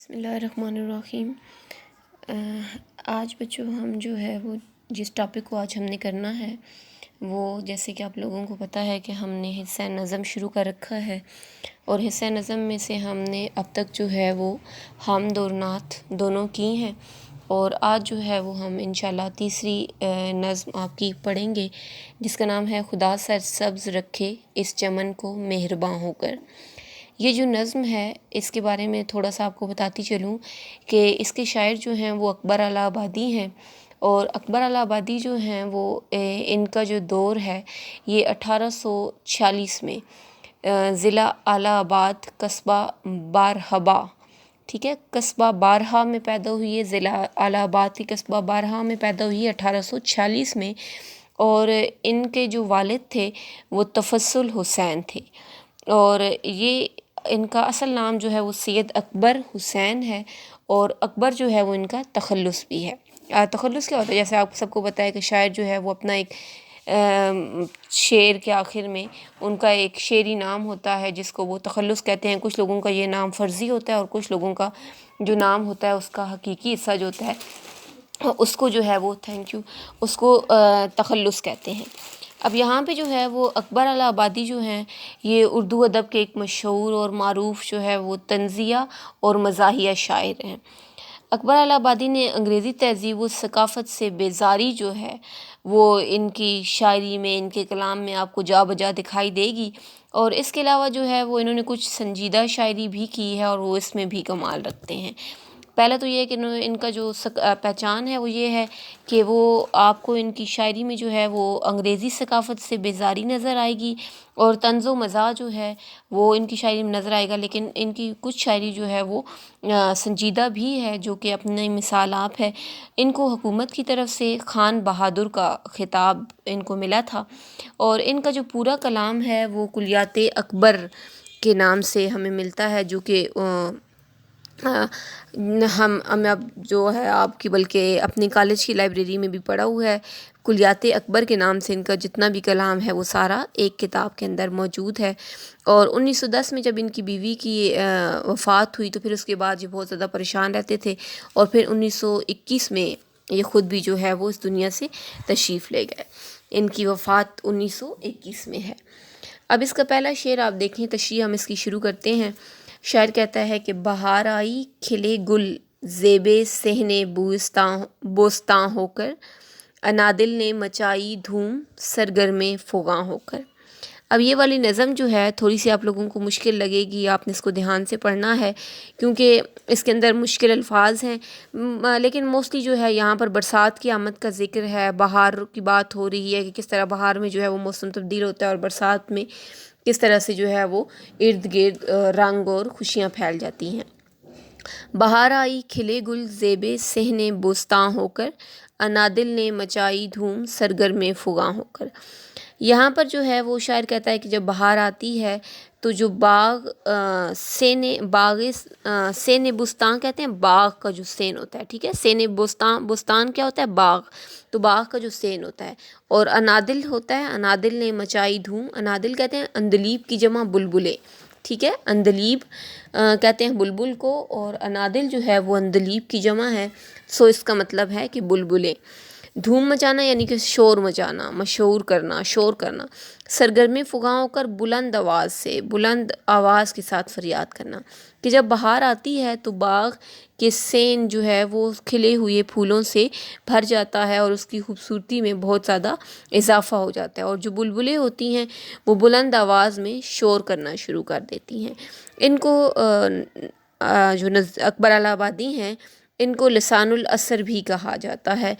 بسم اللہ الرحمن الرحیم۔ آج بچوں ہم جو ہے وہ جس ٹاپک کو آج ہم نے کرنا ہے وہ جیسے کہ آپ لوگوں کو پتہ ہے کہ ہم نے حصہ نظم شروع کر رکھا ہے، اور حصہ نظم میں سے ہم نے اب تک جو ہے وہ حمد اور نعت دونوں کی ہیں، اور آج جو ہے وہ ہم انشاءاللہ تیسری نظم آپ کی پڑھیں گے جس کا نام ہے خدا سر سبز رکھے اس چمن کو مہرباں ہو کر۔ یہ جو نظم ہے اس کے بارے میں تھوڑا سا آپ کو بتاتی چلوں کہ اس کے شاعر جو ہیں وہ اکبر الہ آبادی ہیں، اور اکبر الہ آبادی جو ہیں وہ ان کا جو دور ہے یہ 1846 میں ضلع الہ آباد قصبہ بارہبہ، ٹھیک ہے، قصبہ بارہا میں پیدا ہوئی ہے، ضلع الہ آباد کی قصبہ بارہا میں پیدا ہوئی ہے 1846 میں، اور ان کے جو والد تھے وہ تفضل حسین تھے، اور یہ ان کا اصل نام جو ہے وہ سید اکبر حسین ہے، اور اکبر جو ہے وہ ان کا تخلص بھی ہے۔ تخلص کیا ہوتا ہے؟ جیسے آپ سب کو پتہ ہے کہ شاعر جو ہے وہ اپنا ایک شعر کے آخر میں ان کا ایک شعری نام ہوتا ہے جس کو وہ تخلص کہتے ہیں۔ کچھ لوگوں کا یہ نام فرضی ہوتا ہے، اور کچھ لوگوں کا جو نام ہوتا ہے اس کا حقیقی حصہ جو ہوتا ہے اس کو جو ہے وہ اس کو تخلص کہتے ہیں۔ اب یہاں پہ جو ہے وہ اکبر الہ آبادی جو ہیں یہ اردو ادب کے ایک مشہور اور معروف جو ہے وہ طنزیہ اور مزاحیہ شاعر ہیں۔ اکبر الہ آبادی نے انگریزی تہذیب و ثقافت سے بیزاری جو ہے وہ ان کی شاعری میں، ان کے کلام میں آپ کو جا بجا دکھائی دے گی، اور اس کے علاوہ جو ہے وہ انہوں نے کچھ سنجیدہ شاعری بھی کی ہے اور وہ اس میں بھی کمال رکھتے ہیں۔ پہلا تو یہ ہے کہ ان کا جو پہچان ہے وہ یہ ہے کہ وہ آپ کو ان کی شاعری میں جو ہے وہ انگریزی ثقافت سے بیزاری نظر آئے گی، اور طنز و مزاح جو ہے وہ ان کی شاعری میں نظر آئے گا، لیکن ان کی کچھ شاعری جو ہے وہ سنجیدہ بھی ہے، جو کہ اپنی مثال آپ ہے۔ ان کو حکومت کی طرف سے خان بہادر کا خطاب ان کو ملا تھا، اور ان کا جو پورا کلام ہے وہ کلیات اکبر کے نام سے ہمیں ملتا ہے، جو کہ ہم اب جو ہے آپ کی بلکہ اپنی کالج کی لائبریری میں بھی پڑھا ہوا ہے۔ کلیات اکبر کے نام سے ان کا جتنا بھی کلام ہے وہ سارا ایک کتاب کے اندر موجود ہے، اور 1910 میں جب ان کی بیوی کی وفات ہوئی تو پھر اس کے بعد یہ بہت زیادہ پریشان رہتے تھے، اور پھر 1921 میں یہ خود بھی جو ہے وہ اس دنیا سے تشریف لے گئے۔ ان کی وفات 1921 میں ہے۔ اب اس کا پہلا شعر آپ دیکھیں، تشریح ہم اس کی شروع کرتے ہیں۔ شاعر کہتا ہے کہ بہار آئی کھلے گل زیب صحن بوستاں ہو کر، انادل نے مچائی دھوم سرگرم فغاں ہو کر۔ اب یہ والی نظم جو ہے تھوڑی سی آپ لوگوں کو مشکل لگے گی، آپ نے اس کو دھیان سے پڑھنا ہے کیونکہ اس کے اندر مشکل الفاظ ہیں، لیکن موسٹلی جو ہے یہاں پر برسات کی آمد کا ذکر ہے، بہار کی بات ہو رہی ہے کہ کس طرح بہار میں جو ہے وہ موسم تبدیل ہوتا ہے، اور برسات میں کس طرح سے جو ہے وہ ارد گرد رنگ اور خوشیاں پھیل جاتی ہیں۔ بہار آئی کھلے گل زیب صحن بوستاں ہو کر، انادل نے مچائی دھوم سرگرم فغاں ہو کر۔ یہاں پر جو ہے وہ شاعر کہتا ہے کہ جب بہار آتی ہے تو جو سین بستان کہتے ہیں، باغ کا جو سین ہوتا ہے، ٹھیک ہے، سین بستان کیا ہوتا ہے؟ باغ، تو باغ کا جو سین ہوتا ہے، اور انادل ہوتا ہے، انادل نے مچائی دھوم، انادل کہتے ہیں اندلیب کی جمع بلبلے، ٹھیک ہے، اندلیب کہتے ہیں بلبل کو، اور انادل جو ہے وہ اندلیب کی جمع ہے، سو اس کا مطلب ہے کہ بلبلیں۔ دھوم مچانا یعنی کہ شور مچانا، مشہور کرنا، شور کرنا۔ سرگرم فغاں ہو کر بلند آواز سے، بلند آواز کے ساتھ فریاد کرنا، کہ جب بہار آتی ہے تو باغ کے سین جو ہے وہ کھلے ہوئے پھولوں سے بھر جاتا ہے، اور اس کی خوبصورتی میں بہت زیادہ اضافہ ہو جاتا ہے، اور جو بلبلیں ہوتی ہیں وہ بلند آواز میں شور کرنا شروع کر دیتی ہیں۔ ان کو جو اکبر الہ آبادی ہیں ان کو لسان العصر بھی کہا جاتا ہے،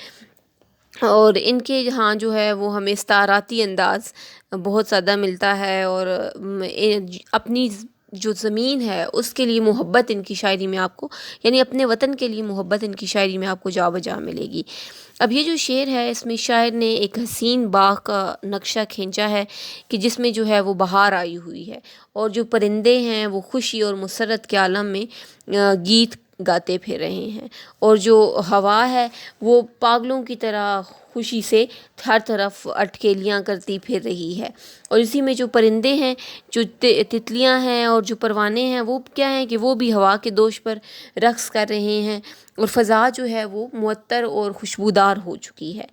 اور ان کے یہاں جو ہے وہ ہمیں استعاراتی انداز بہت زیادہ ملتا ہے، اور اپنی جو زمین ہے اس کے لیے محبت ان کی شاعری میں آپ کو، یعنی اپنے وطن کے لیے محبت ان کی شاعری میں آپ کو جا بجا ملے گی۔ اب یہ جو شعر ہے اس میں شاعر نے ایک حسین باغ کا نقشہ کھینچا ہے کہ جس میں جو ہے وہ بہار آئی ہوئی ہے، اور جو پرندے ہیں وہ خوشی اور مسرت کے عالم میں گیت گاتے پھر رہے ہیں، اور جو ہوا ہے وہ پاگلوں کی طرح خوشی سے ہر طرف اٹکیلیاں کرتی پھر رہی ہے۔ اور اسی میں جو پرندے ہیں، جو تتلیاں ہیں اور جو پروانے ہیں، وہ کیا ہیں کہ وہ بھی ہوا کے دوش پر رقص کر رہے ہیں، اور فضا جو ہے وہ معطر اور خوشبودار ہو چکی ہے۔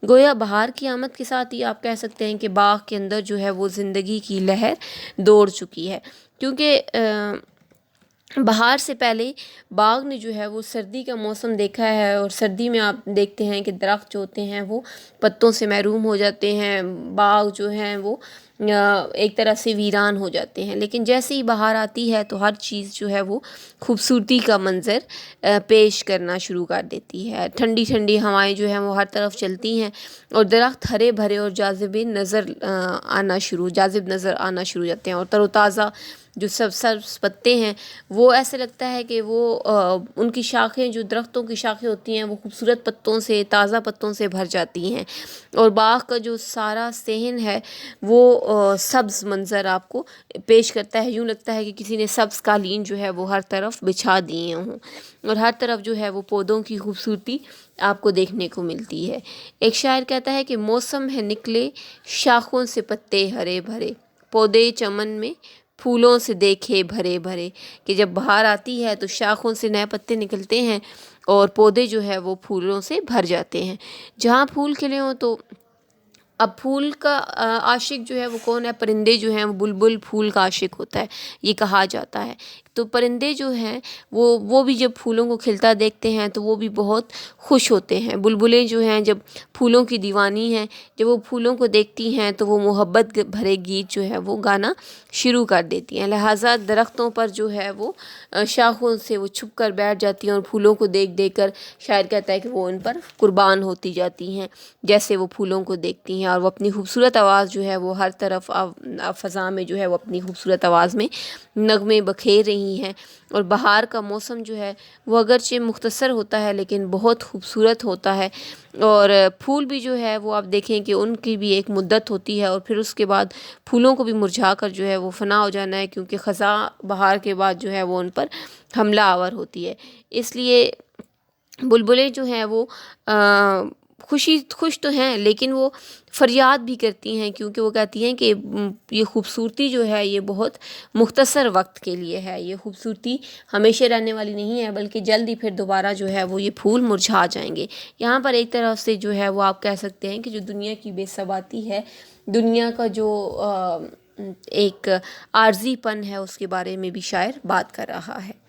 گویا بہار کی آمد کے ساتھ ہی آپ کہہ سکتے ہیں کہ باغ کے اندر جو ہے وہ زندگی کی لہر دوڑ چکی ہے، کیونکہ بہار سے پہلے باغ نے جو ہے وہ سردی کا موسم دیکھا ہے، اور سردی میں آپ دیکھتے ہیں کہ درخت جو ہوتے ہیں وہ پتوں سے محروم ہو جاتے ہیں، باغ جو ہیں وہ ایک طرح سے ویران ہو جاتے ہیں۔ لیکن جیسے ہی بہار آتی ہے تو ہر چیز جو ہے وہ خوبصورتی کا منظر پیش کرنا شروع کر دیتی ہے۔ ٹھنڈی ٹھنڈی ہوائیں جو ہیں وہ ہر طرف چلتی ہیں، اور درخت ہرے بھرے اور جاذب نظر آنا شروع ہو جاتے ہیں، اور تر و تازہ جو سبز پتے ہیں وہ ایسے لگتا ہے کہ وہ ان کی شاخیں، جو درختوں کی شاخیں ہوتی ہیں، وہ خوبصورت پتوں سے، تازہ پتوں سے بھر جاتی ہیں، اور باغ کا جو سارا صحن ہے وہ سبز منظر آپ کو پیش کرتا ہے۔ یوں لگتا ہے کہ کسی نے سبز قالین جو ہے وہ ہر طرف بچھا دیے ہوں، اور ہر طرف جو ہے وہ پودوں کی خوبصورتی آپ کو دیکھنے کو ملتی ہے۔ ایک شاعر کہتا ہے کہ موسم ہے نکلے شاخوں سے پتے ہرے بھرے، پودے چمن میں پھولوں سے دیکھے بھرے بھرے، کہ جب بہار آتی ہے تو شاخوں سے نئے پتے نکلتے ہیں، اور پودے جو ہے وہ پھولوں سے بھر جاتے ہیں۔ جہاں پھول کھلے ہوں تو اب پھول کا عاشق جو ہے وہ کون ہے؟ پرندے جو ہیں وہ بلبل پھول کا عاشق ہوتا ہے، یہ کہا جاتا ہے۔ تو پرندے جو ہیں وہ بھی جب پھولوں کو کھلتا دیکھتے ہیں تو وہ بھی بہت خوش ہوتے ہیں۔ بلبلیں جو ہیں جب پھولوں کی دیوانی ہیں، جب وہ پھولوں کو دیکھتی ہیں تو وہ محبت بھرے گیت جو ہے وہ گانا شروع کر دیتی ہیں۔ لہٰذا درختوں پر جو ہے وہ شاخوں سے وہ چھپ کر بیٹھ جاتی ہیں، اور پھولوں کو دیکھ دیکھ کر شاعر کہتا ہے کہ وہ ان پر قربان ہوتی جاتی ہیں، جیسے وہ پھولوں کو دیکھتی ہیں، اور وہ اپنی خوبصورت آواز جو ہے وہ ہر طرف فضا میں جو ہے وہ اپنی خوبصورت آواز میں نغمے بکھیر رہی ہیں۔ اور بہار کا موسم جو ہے وہ اگرچہ مختصر ہوتا ہے لیکن بہت خوبصورت ہوتا ہے، اور پھول بھی جو ہے وہ آپ دیکھیں کہ ان کی بھی ایک مدت ہوتی ہے، اور پھر اس کے بعد پھولوں کو بھی مرجھا کر جو ہے وہ فنا ہو جانا ہے، کیونکہ خزاں بہار کے بعد جو ہے وہ ان پر حملہ آور ہوتی ہے۔ اس لیے بلبلیں جو ہیں وہ خوش تو ہیں، لیکن وہ فریاد بھی کرتی ہیں، کیونکہ وہ کہتی ہیں کہ یہ خوبصورتی جو ہے یہ بہت مختصر وقت کے لیے ہے، یہ خوبصورتی ہمیشہ رہنے والی نہیں ہے، بلکہ جلد ہی پھر دوبارہ جو ہے وہ یہ پھول مرجھا جائیں گے۔ یہاں پر ایک طرف سے جو ہے وہ آپ کہہ سکتے ہیں کہ جو دنیا کی بے ثباتی ہے، دنیا کا جو ایک عارضی پن ہے، اس کے بارے میں بھی شاعر بات کر رہا ہے۔